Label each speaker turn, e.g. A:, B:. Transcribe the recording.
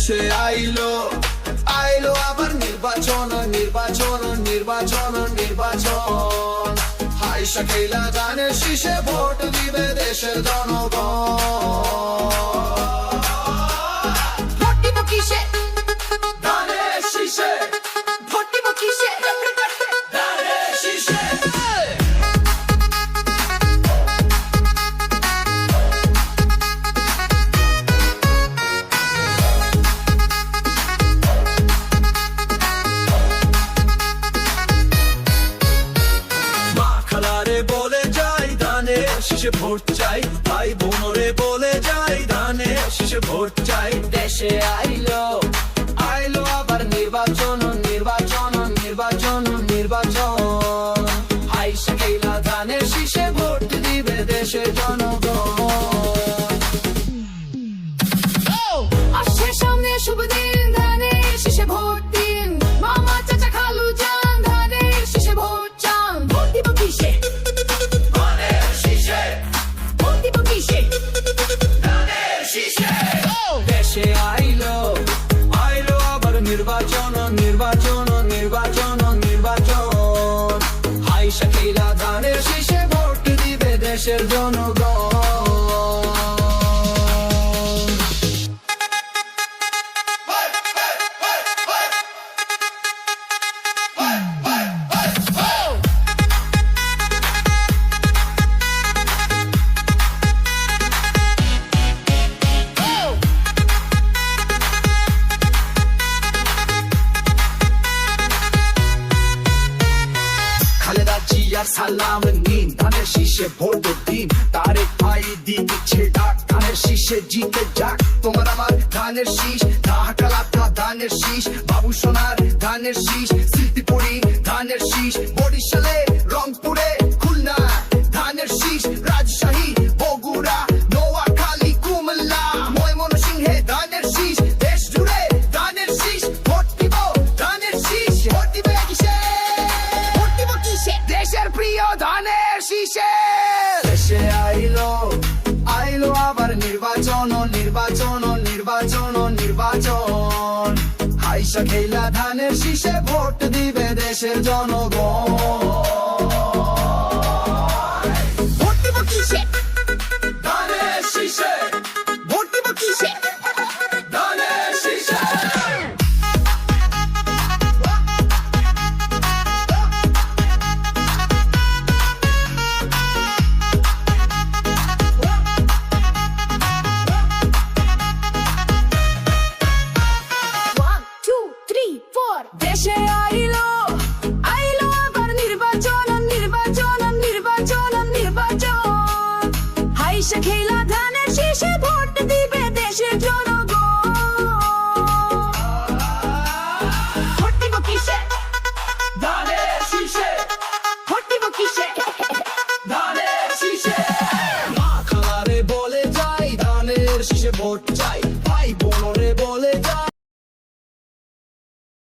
A: দেশে আইলো আবার নির্বাচন নির্বাচন নির্বাচন নির্বাচন। হাই শাকিলা ধানের শীষে ভোট দিবে দেশের জনগণ।
B: ভোট দিব কিসে?
A: ধানের শীষে।
B: ভোট দিব কিসে?
A: ধানের শীষে। শীষে ভোট চাই, ভাই বোনরে বলে যাই ধানের শীষে ভোট চাই।
B: দেশে আইলো
A: আবার নির্বাচন নির্বাচন নির্বাচন নির্বাচন।
B: হাই শাকিলা
A: ধানের শীষে ভোট দিবে দেশের জনগণ।
B: আসছে সামনে শুভ দিন, ধানের শীষে ভোট দিন। মামা চাচা খালু যান ধানের শীষে ভোট চান। ভোট দিব কিসে? ভোট দিব কিসে?
A: দেশে আইলো আবার নির্বাচন নির্বাচন নির্বাচন নির্বাচন। হাই শাকিলা ধানের শীষে ভোট দিবে দেশের জনগণ। সালাম নিন ধানের শীষে ভোট দিন। তারেক ভাই দিচ্ছে ডাক ধানের শীষে জিতে যাক। তোমার আমার ধানের শীষ, ঢাকালাতা ধানের শীষ, বাবু সোনার ধানের শীষ, স্মৃতিপুরি ধানের শীষ, বরিশালে রংপুরে খুলনা ধানের শীষ, রাজশাহী বগুড়া নোয়াখালী কুমিল্লা ময়মনসিংহে ধানের শীষ। দেশ জুড়ে ধানের শীষ, ভোট দিব ধানের শীষ। ভোট দিবে কিসে?
B: ভোট দিব কিসে?
A: দেশের প্রিয় ধানের শীষে। দেশে আইলো আবার নির্বাচন নির্বাচন নির্বাচন নির্বাচন। হাই শাকিলা ধানের শীষে ভোট দিবে দেশের জনগণ।
B: ভোট দিব কিসে?
A: ধানের শীষে।
B: ভোট দিব কিসে?
A: ধানের শীষে।
B: দেশে আইলো আবার নির্বাচন নির্বাচন নির্বাচন নির্বাচন। হাই শাকিলা ধানের শীষে ভোট দিবে দেশের জনগণ। ভোট দিব কিসে?
A: ধানের শীষে।
B: ভোট দিব কিসে?
A: ধানের শীষে। মা খালারে বলে যাই ধানের শীষে ভোট চাই।